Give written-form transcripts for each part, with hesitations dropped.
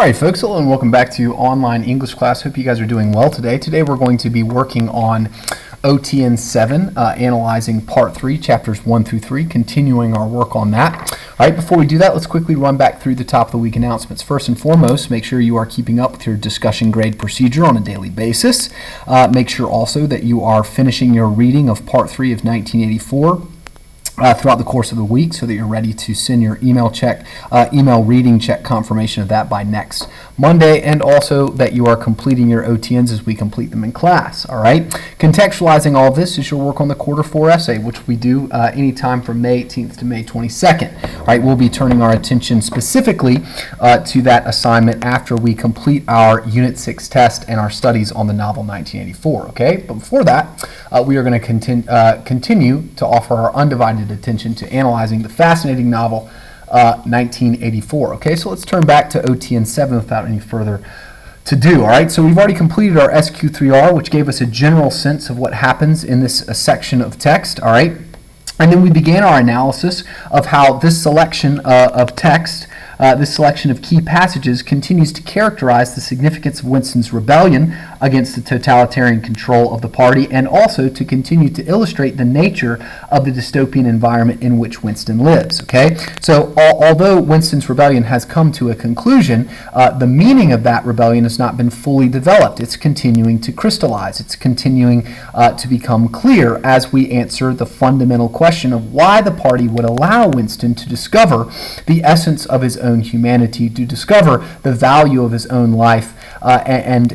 All right, folks, hello and welcome back to online English class. Hope you guys are doing well today. Today we're going to be working on OTN 7, analyzing part 3, chapters 1 through 3, continuing our work on that. All right, before we do that, let's quickly run back through the top of the week announcements. First and foremost, make sure you are keeping up with your discussion grade procedure on a daily basis. Make sure also that you are finishing your reading of part 3 of 1984. Throughout the course of the week so that you're ready to send your email reading check confirmation of that by next Monday, and also that you are completing your OTNs as we complete them in class. All right. Contextualizing all of this is your work on the quarter 4 essay, which we do anytime from May 18th to May 22nd. All right. We'll be turning our attention specifically to that assignment after we complete our Unit 6 test and our studies on the novel 1984. Okay. But before that, we are going to continue to offer our undivided attention to analyzing the fascinating novel 1984. Okay, so let's turn back to OTN 7 without any further to do. All right, so we've already completed our SQ3R, which gave us a general sense of what happens in this section of text. All right, and then we began our analysis of how this selection of text, this selection of key passages, continues to characterize the significance of Winston's rebellion against the totalitarian control of the party, and also to continue to illustrate the nature of the dystopian environment in which Winston lives. Okay, so although Winston's rebellion has come to a conclusion, the meaning of that rebellion has not been fully developed. It's continuing to crystallize. It's continuing to become clear as we answer the fundamental question of why the party would allow Winston to discover the essence of his own humanity, to discover the value of his own life, and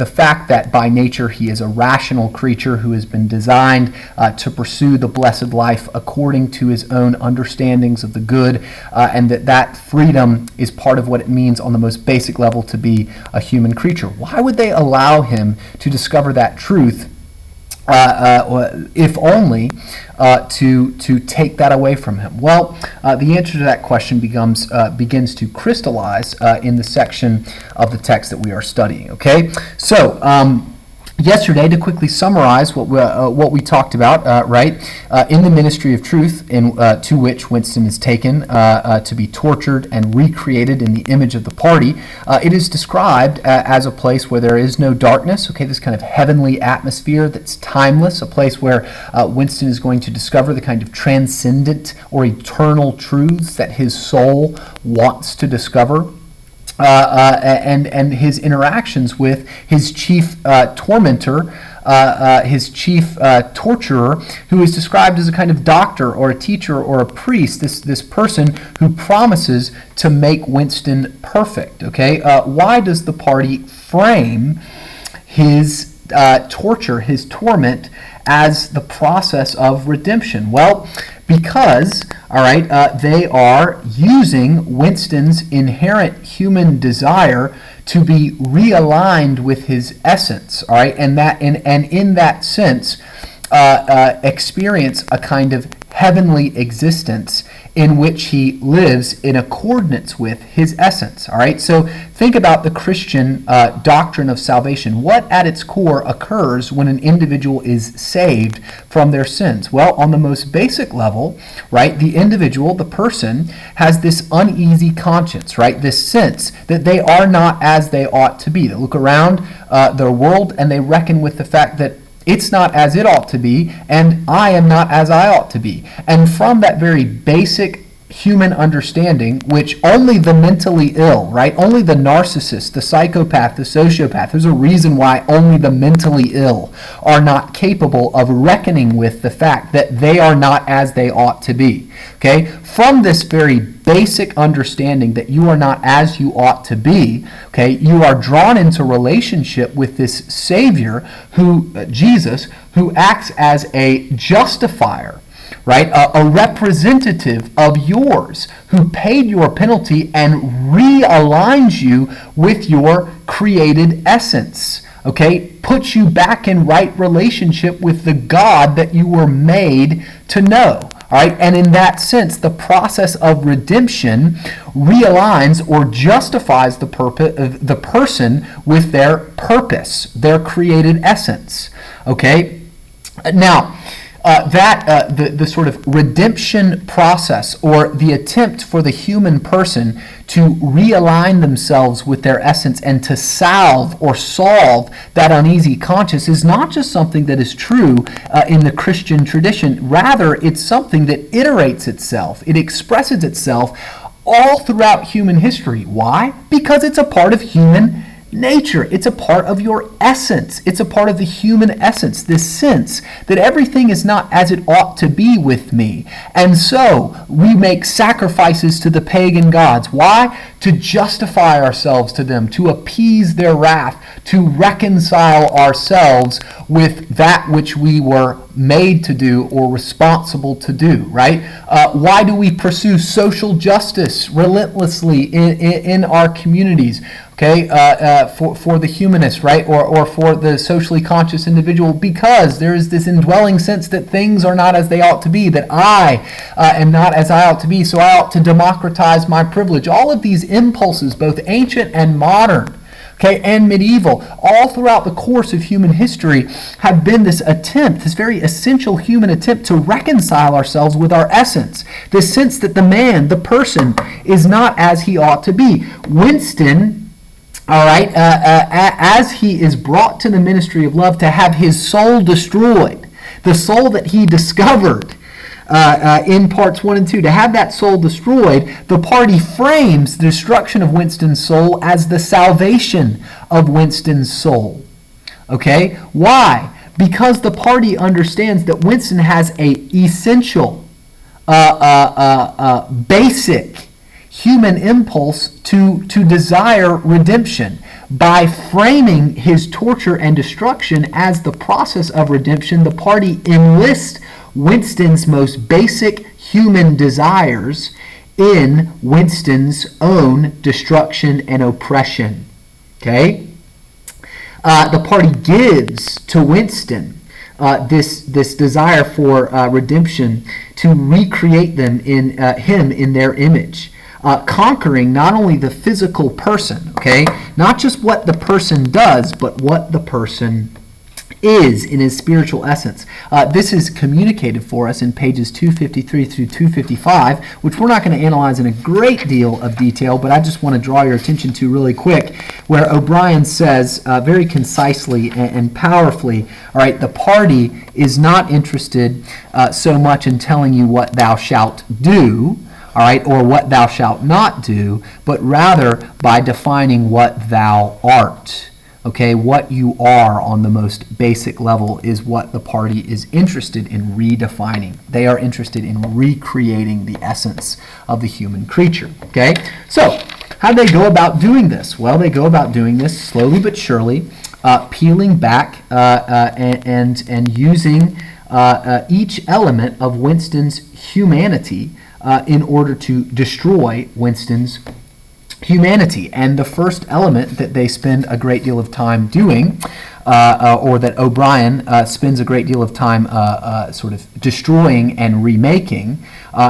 the fact that by nature he is a rational creature who has been designed to pursue the blessed life according to his own understandings of the good, and that freedom is part of what it means on the most basic level to be a human creature. Why would they allow him to discover that truth, if only to take that away from him? Well, the answer to that question begins to crystallize in the section of the text that we are studying. Okay, so yesterday, to quickly summarize what we talked about, in the ministry of truth, to which Winston is taken to be tortured and recreated in the image of the party, it is described as a place where there is no darkness. Okay, this kind of heavenly atmosphere that's timeless, a place where Winston is going to discover the kind of transcendent or eternal truths that his soul wants to discover. And his interactions with his chief tormentor, his chief torturer, who is described as a kind of doctor or a teacher or a priest, this person who promises to make Winston perfect. Okay, why does the party frame his torture, his torment, as the process of redemption? Well, because, they are using Winston's inherent human desire to be realigned with his essence, all right, and in that sense, experience a kind of heavenly existence in which he lives in accordance with his essence. All right, so think about the Christian doctrine of salvation. What at its core occurs when an individual is saved from their sins? Well, on the most basic level, right, the individual, the person, has this uneasy conscience, right, this sense that they are not as they ought to be. They look around their world and they reckon with the fact that it's not as it ought to be, and I am not as I ought to be. And from that very basic human understanding, which only the mentally ill, right, only the narcissist, the psychopath, the sociopath, there's a reason why only the mentally ill are not capable of reckoning with the fact that they are not as they ought to be. Okay, from this very basic understanding that you are not as you ought to be, okay, you are drawn into relationship with this Savior, Jesus, who acts as a justifier, right, a representative of yours, who paid your penalty and realigns you with your created essence. Okay, puts you back in right relationship with the God that you were made to know. All right, and in that sense, the process of redemption realigns or justifies the person with their purpose, their created essence. Okay, now, the sort of redemption process, or the attempt for the human person to realign themselves with their essence and to salve or solve that uneasy conscience, is not just something that is true in the Christian tradition. Rather, it's something that iterates itself. It expresses itself all throughout human history. Why? Because it's a part of human nature. It's a part of your essence. It's a part of the human essence, this sense that everything is not as it ought to be with me. And so we make sacrifices to the pagan gods. Why? To justify ourselves to them, to appease their wrath, to reconcile ourselves with that which we were made to do or responsible to do, right? Why do we pursue social justice relentlessly in our communities? Okay, for the humanist, right, or for the socially conscious individual, because there is this indwelling sense that things are not as they ought to be, that I am not as I ought to be, so I ought to democratize my privilege. All of these impulses, both ancient and modern, okay, and medieval, all throughout the course of human history, have been this attempt, this very essential human attempt to reconcile ourselves with our essence, this sense that the man, the person, is not as he ought to be. Winston, all right, as he is brought to the ministry of love to have his soul destroyed, the soul that he discovered in parts 1 and 2, to have that soul destroyed, the party frames the destruction of Winston's soul as the salvation of Winston's soul. Okay? Why? Because the party understands that Winston has an essential, basic human impulse to desire redemption. By framing his torture and destruction as the process of redemption, the party enlists Winston's most basic human desires in Winston's own destruction and oppression. Okay? The party gives to Winston this desire for redemption, to recreate them in him in their image. Conquering not only the physical person, okay, not just what the person does, but what the person is in his spiritual essence. This is communicated for us in pages 253 through 255, which we're not going to analyze in a great deal of detail, but I just want to draw your attention to really quick, where O'Brien says very concisely and powerfully, all right, the party is not interested so much in telling you what thou shalt do, all right, or what thou shalt not do, but rather by defining what thou art. Okay, what you are on the most basic level is what the party is interested in redefining. They are interested in recreating the essence of the human creature. Okay, so how do they go about doing this? Well, they go about doing this slowly but surely, peeling back and using each element of Winston's humanity in order to destroy Winston's humanity. And the first element that they spend a great deal of time doing, or that O'Brien spends a great deal of time sort of destroying and remaking,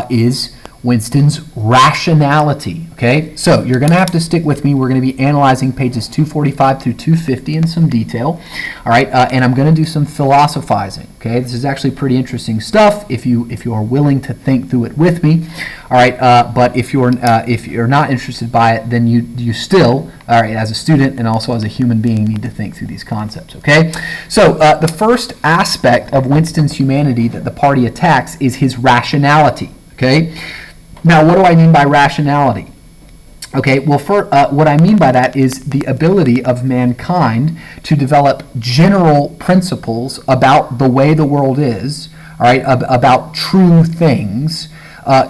is Winston's rationality. Okay, so you're going to have to stick with me. We're going to be analyzing pages 245 through 250 in some detail. All right, and I'm going to do some philosophizing. Okay, this is actually pretty interesting stuff if you are willing to think through it with me. All right, but if you're not interested by it, then you still, all right, as a student and also as a human being, need to think through these concepts. Okay, so the first aspect of Winston's humanity that the party attacks is his rationality. Okay. Now, what do I mean by rationality? Okay, well, what I mean by that is the ability of mankind to develop general principles about the way the world is, all right, about true things,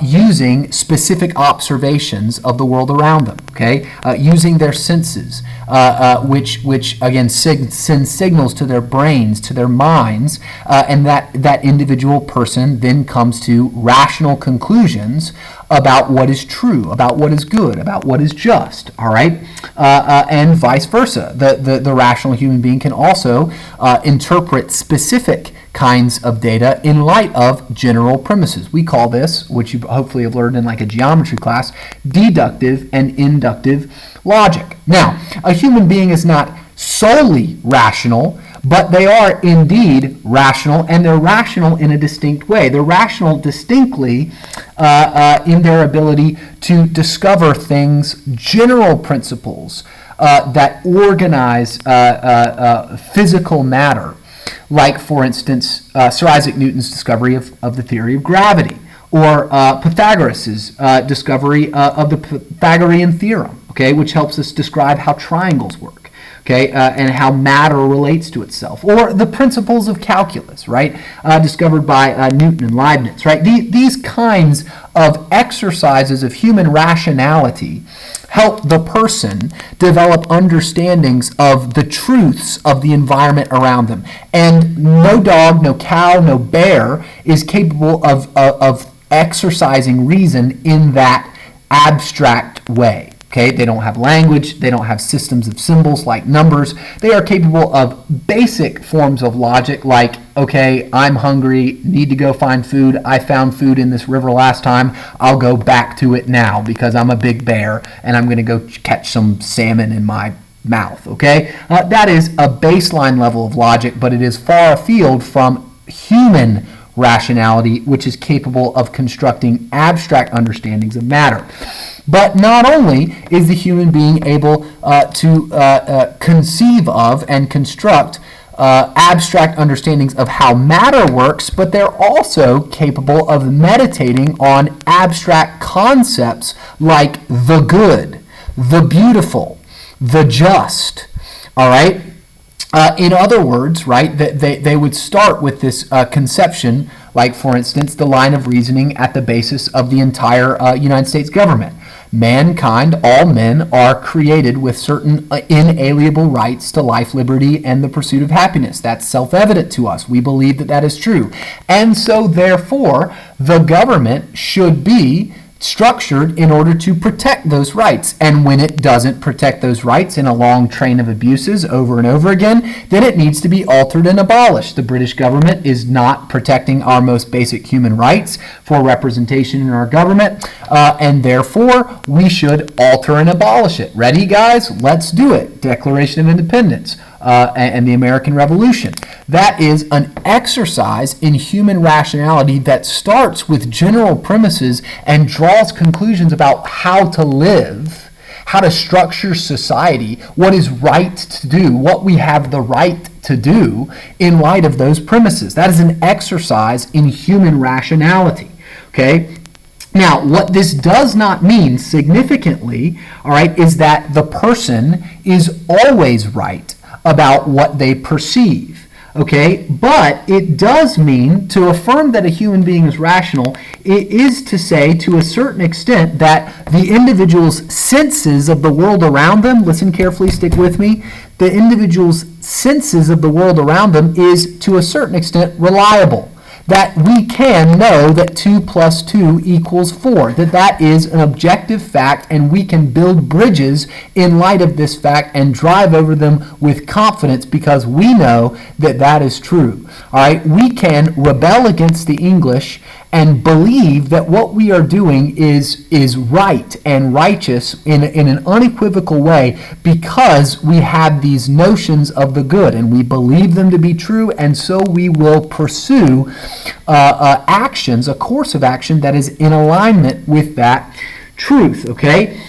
using specific observations of the world around them, okay, using their senses, which again send signals to their brains, to their minds, and that individual person then comes to rational conclusions about what is true, about what is good, about what is just, all right, and vice versa. The rational human being can also interpret specific kinds of data in light of general premises. We call this, which you hopefully have learned in like a geometry class, deductive and inductive logic. Now, a human being is not solely rational, but they are indeed rational, and they're rational in a distinct way. They're rational distinctly in their ability to discover things, general principles that organize physical matter, like, for instance, Sir Isaac Newton's discovery of the theory of gravity, or Pythagoras' discovery of the Pythagorean theorem, okay, which helps us describe how triangles work, okay, and how matter relates to itself, or the principles of calculus, right, discovered by Newton and Leibniz, right. These kinds of exercises of human rationality help the person develop understandings of the truths of the environment around them. And no dog, no cow, no bear is capable of exercising reason in that abstract way. Okay, they don't have language, they don't have systems of symbols like numbers. They are capable of basic forms of logic like, okay, I'm hungry, need to go find food. I found food in this river last time. I'll go back to it now because I'm a big bear and I'm going to go catch some salmon in my mouth, okay? That is a baseline level of logic, but it is far afield from human rationality, which is capable of constructing abstract understandings of matter. But not only is the human being able to conceive of and construct abstract understandings of how matter works, but they're also capable of meditating on abstract concepts like the good, the beautiful, the just. All right? In other words, right, they would start with this conception, like, for instance, the line of reasoning at the basis of the entire United States government. Mankind, all men, are created with certain inalienable rights to life, liberty, and the pursuit of happiness. That's self-evident to us. We believe that that is true. And so, therefore, the government should be structured in order to protect those rights. And when it doesn't protect those rights in a long train of abuses over and over again, then it needs to be altered and abolished. The British government is not protecting our most basic human rights for representation in our government, and therefore we should alter and abolish it. Ready, guys? Let's do it. Declaration of Independence. And the American Revolution. That is an exercise in human rationality that starts with general premises and draws conclusions about how to live, how to structure society, what is right to do, what we have the right to do in light of those premises. That is an exercise in human rationality. Okay? Now, what this does not mean significantly, all right, is that the person is always right about what they perceive, okay? But it does mean, to affirm that a human being is rational, it is to say, to a certain extent, that the individual's senses of the world around them, listen carefully, stick with me, the individual's senses of the world around them is, to a certain extent, reliable. That we can know that 2 + 2 = 4, that is an objective fact, and we can build bridges in light of this fact and drive over them with confidence because we know that that is true. All right, we can rebel against the English and believe that what we are doing is right and righteous in an unequivocal way because we have these notions of the good and we believe them to be true, and so we will pursue actions, a course of action that is in alignment with that truth, okay?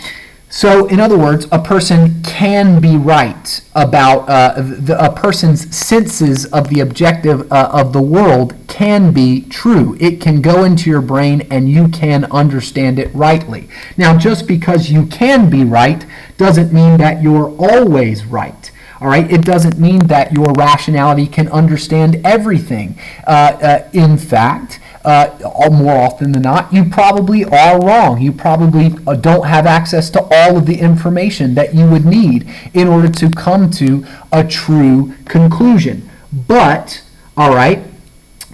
So, in other words, a person can be right about a person's senses of the objective of the world can be true. It can go into your brain and you can understand it rightly. Now, just because you can be right doesn't mean that you're always right. All right, it doesn't mean that your rationality can understand everything. In fact, more often than not, you probably are wrong. You probably don't have access to all of the information that you would need in order to come to a true conclusion. But, all right,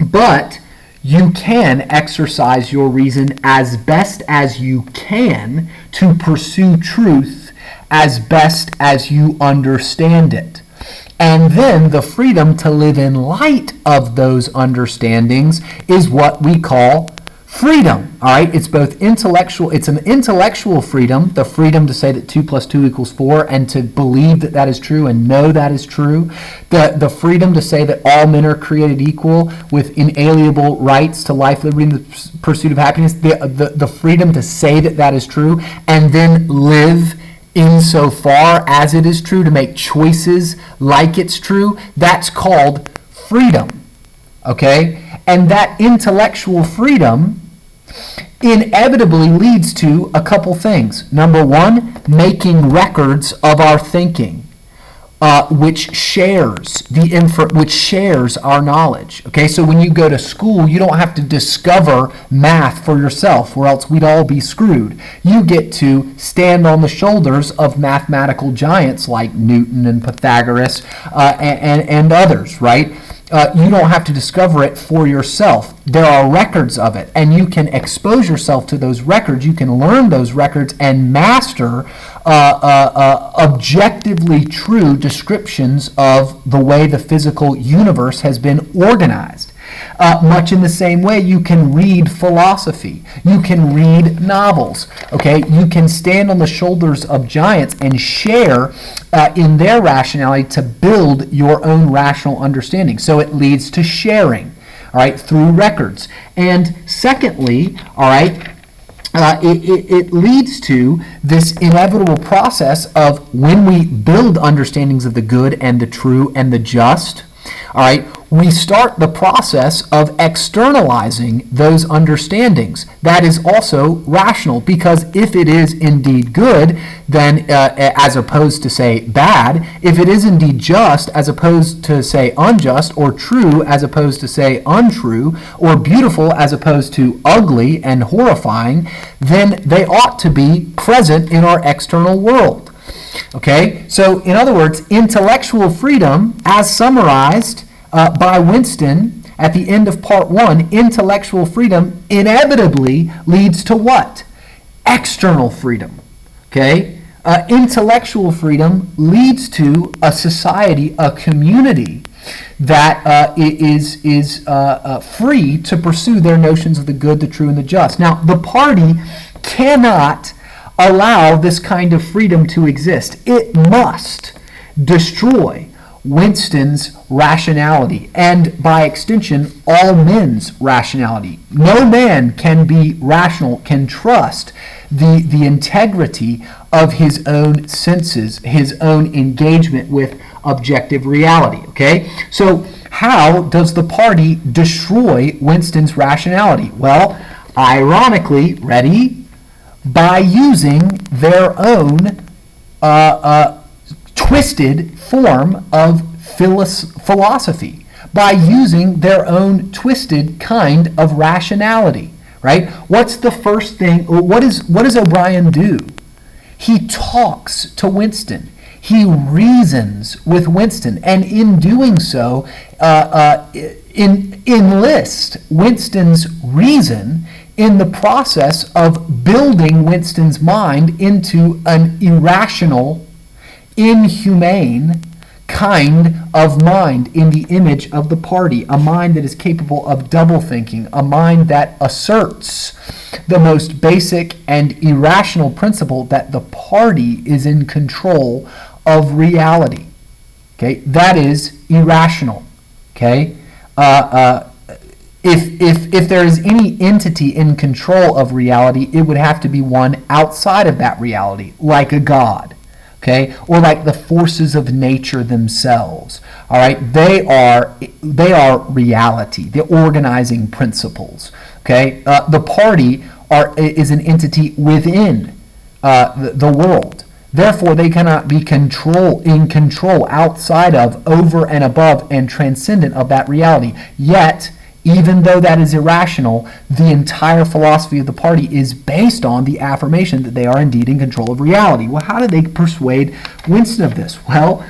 but you can exercise your reason as best as you can to pursue truth as best as you understand it. And then the freedom to live in light of those understandings is what we call freedom, all right? It's both intellectual, it's an intellectual freedom, the freedom to say that 2 + 2 = 4 and to believe that that is true and know that is true. The freedom to say that all men are created equal with inalienable rights to life, liberty, and the pursuit of happiness. The freedom to say that that is true and then live insofar as it is true, to make choices like it's true. That's called freedom, okay? And that intellectual freedom inevitably leads to a couple things. Number one, making records of our thinking, which shares our knowledge. Okay, so when you go to school, you don't have to discover math for yourself, or else we'd all be screwed. You get to stand on the shoulders of mathematical giants like Newton and Pythagoras and others, right? You don't have to discover it for yourself. There are records of it, and you can expose yourself to those records. You can learn those records and master objectively true descriptions of the way the physical universe has been organized. Much in the same way, you can read philosophy. You can read novels. Okay, you can stand on the shoulders of giants and share in their rationality to build your own rational understanding. So it leads to sharing, all right, through records. And secondly, all right, it leads to this inevitable process of when we build understandings of the good and the true and the just, all right, we start the process of externalizing those understandings. That is also rational, because if it is indeed good, then as opposed to say bad, if it is indeed just as opposed to say unjust, or true as opposed to say untrue, or beautiful as opposed to ugly and horrifying, then they ought to be present in our external world. Okay, so in other words, intellectual freedom, as summarized by Winston at the end of part 1, intellectual freedom inevitably leads to what? External freedom. Okay, intellectual freedom leads to a society, a community that is free to pursue their notions of the good, the true, and the just. Now, the party cannot allow this kind of freedom to exist. It must destroy Winston's rationality, and by extension, all men's rationality. No man can be rational, can trust the integrity of his own senses, his own engagement with objective reality. Okay? So how does the party destroy Winston's rationality? Well, ironically, ready? By using their own twisted form of philosophy, by using their own twisted kind of rationality, right? What's the first thing, what does O'Brien do? He talks to Winston. He reasons with Winston, and in doing so, enlists Winston's reason in the process of building Winston's mind into an irrational, inhumane kind of mind in the image of the party, a mind that is capable of double thinking, a mind that asserts the most basic and irrational principle that the party is in control of reality. Okay, that is irrational. Okay, if there is any entity in control of reality, it would have to be one outside of that reality, like a god. Okay, or like the forces of nature themselves. All right, they are reality, the organizing principles. Okay, the party is an entity within the world. Therefore, they cannot be in control outside of, over and above, and transcendent of that reality. Yet, even though that is irrational, the entire philosophy of the party is based on the affirmation that they are indeed in control of reality. Well, how do they persuade Winston of this? Well,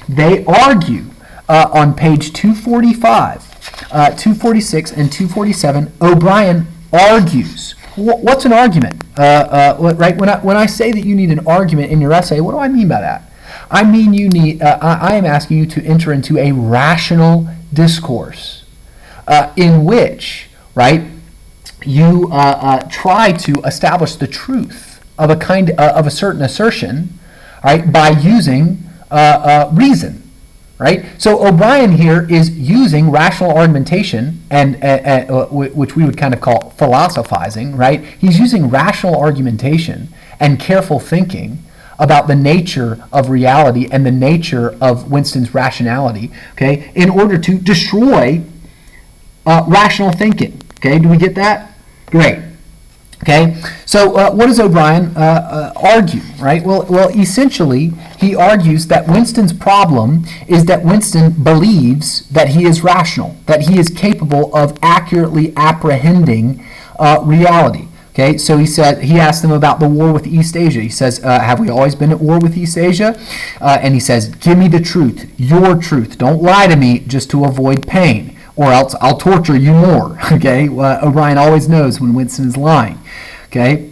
they argue on page 245, 246, and 247. O'Brien argues. What's an argument? Right? When I say that you need an argument in your essay, what do I mean by that? I mean you need. I am asking you to enter into a rational discourse. In which, right, you try to establish the truth of a certain assertion, right, by using reason. Right? So O'Brien here is using rational argumentation, and which we would kind of call philosophizing, right? He's using rational argumentation and careful thinking about the nature of reality and the nature of Winston's rationality, okay, in order to destroy rational thinking. Okay, do we get that? Great. Okay, so what does O'Brien argue, right? Well, essentially, he argues that Winston's problem is that Winston believes that he is rational, that he is capable of accurately apprehending reality. Okay, so he asked them about the war with East Asia. He says, have we always been at war with East Asia? And he says, give me the truth, your truth. Don't lie to me just to avoid pain, or else I'll torture you more. Okay, O'Brien always knows when Winston is lying. Okay,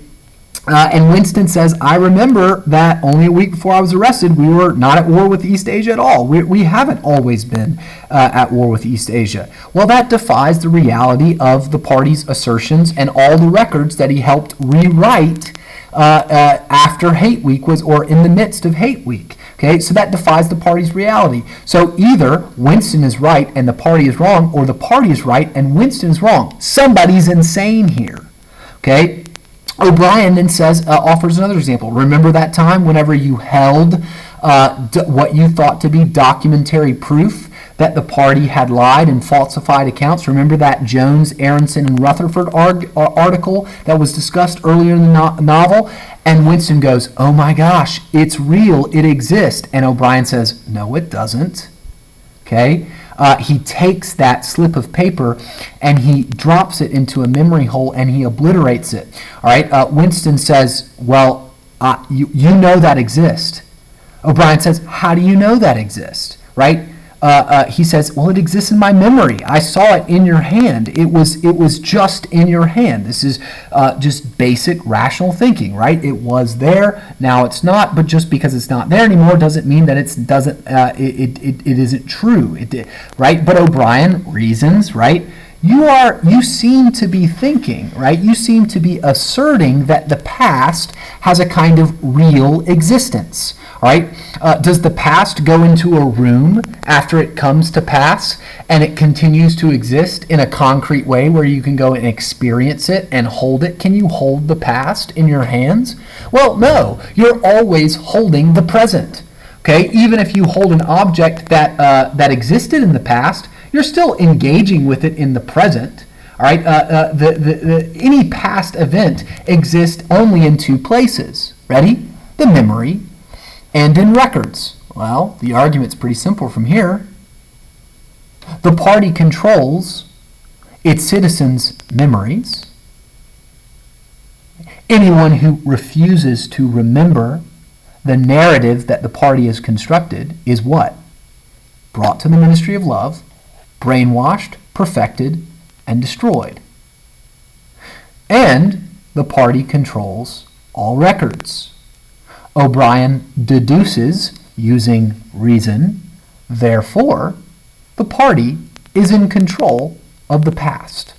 and Winston says, I remember that only a week before I was arrested, we were not at war with East Asia at all. We haven't always been at war with East Asia. Well, that defies the reality of the party's assertions and all the records that he helped rewrite after Hate Week or in the midst of Hate Week. Okay, so that defies the party's reality. So either Winston is right and the party is wrong, or the party is right and Winston is wrong. Somebody's insane here. Okay, O'Brien then offers another example. Remember that time whenever you held what you thought to be documentary proof that the party had lied and falsified accounts? Remember that Jones, Aronson, and Rutherford article that was discussed earlier in the novel? And Winston goes, oh my gosh, it's real, it exists. And O'Brien says, no, it doesn't. Okay? He takes that slip of paper and he drops it into a memory hole and he obliterates it. All right? Winston says, well, you know that exists. O'Brien says, how do you know that exists? Right? He says, well, it exists in my memory. I saw it in your hand. It was just in your hand. This is just basic rational thinking, right? It was there, now it's not, but just because it's not there anymore doesn't mean that it isn't true, right? But O'Brien reasons, right? You seem to be thinking, right? You seem to be asserting that the past has a kind of real existence. All right? Does the past go into a room after it comes to pass and it continues to exist in a concrete way where you can go and experience it and hold it? Can you hold the past in your hands? Well, no. You're always holding the present. Okay? Even if you hold an object that existed in the past, you're still engaging with it in the present. All right? Any past event exists only in two places. Ready? The memory and in records. Well, the argument's pretty simple from here. The party controls its citizens' memories. Anyone who refuses to remember the narrative that the party has constructed is what? Brought to the ministry of love, brainwashed, perfected, and destroyed. And the party controls all records. O'Brien deduces using reason, therefore, the party is in control of the past.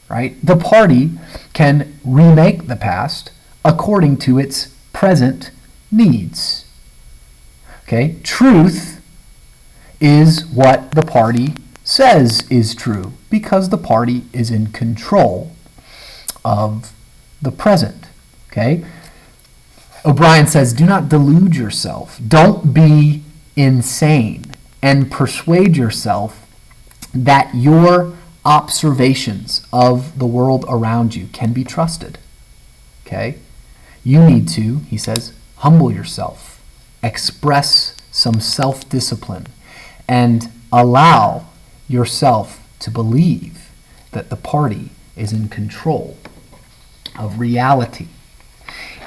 Right? The party can remake the past according to its present needs. Okay? Truth is what the party says is true because the party is in control of the present. Okay? O'Brien says, do not delude yourself. Don't be insane and persuade yourself that your observations of the world around you can be trusted. Okay? You need to, he says, humble yourself, express some self-discipline, and allow yourself to believe that the party is in control of reality.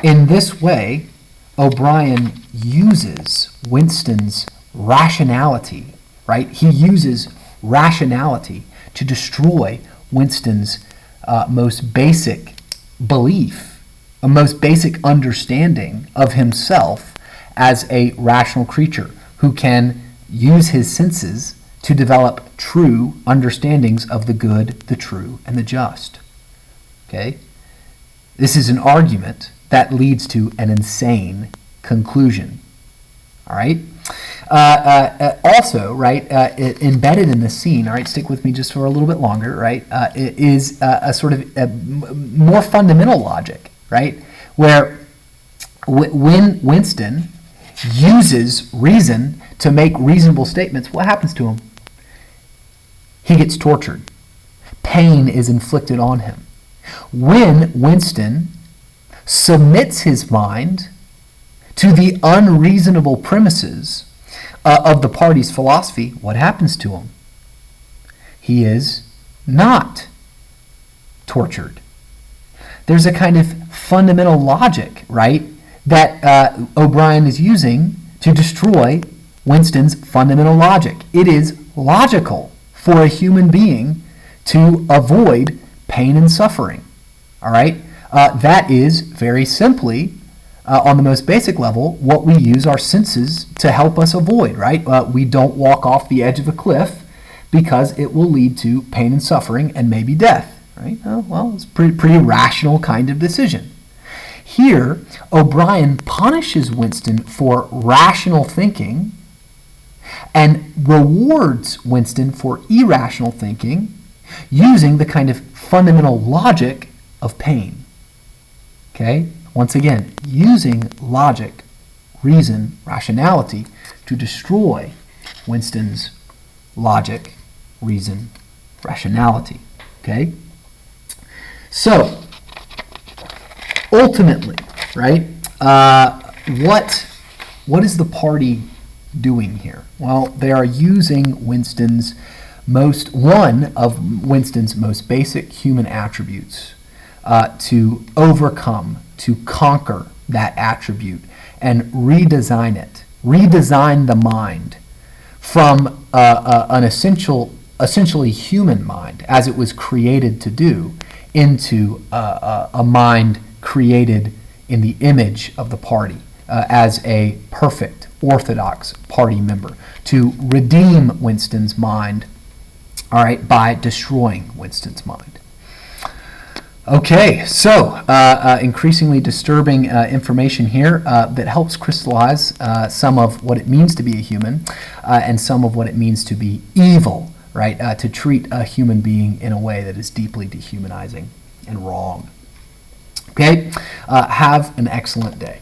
In this way, O'Brien uses Winston's rationality, right? He uses rationality to destroy Winston's most basic belief, a most basic understanding of himself as a rational creature who can use his senses to develop true understandings of the good, the true, and the just. Okay? This is an argument that leads to an insane conclusion. All right? Also, right, embedded in the scene, all right, stick with me just for a little bit longer, right, is a sort of a more fundamental logic, right, where when Winston uses reason to make reasonable statements, what happens to him? He gets tortured. Pain is inflicted on him. When Winston submits his mind to the unreasonable premises of the party's philosophy, what happens to him? He is not tortured. There's a kind of fundamental logic, right, that O'Brien is using to destroy Winston's fundamental logic. It is logical for a human being to avoid pain and suffering. All right? That is very simply, on the most basic level, what we use our senses to help us avoid, right? We don't walk off the edge of a cliff because it will lead to pain and suffering and maybe death, right? Well, it's a pretty rational kind of decision. Here, O'Brien punishes Winston for rational thinking and rewards Winston for irrational thinking using the kind of fundamental logic of pain. Okay? Once again, using logic, reason, rationality to destroy Winston's logic, reason, rationality. Okay? So, ultimately, right, what is the party doing here? Well, they are using one of Winston's most basic human attributes to overcome, to conquer that attribute and redesign it, redesign the mind from an essentially human mind, as it was created to do, into a mind created in the image of the party as a perfect, orthodox party member, to redeem Winston's mind, all right, by destroying Winston's mind. Okay, so increasingly disturbing information here that helps crystallize some of what it means to be a human and some of what it means to be evil, right? To treat a human being in a way that is deeply dehumanizing and wrong. Okay, have an excellent day.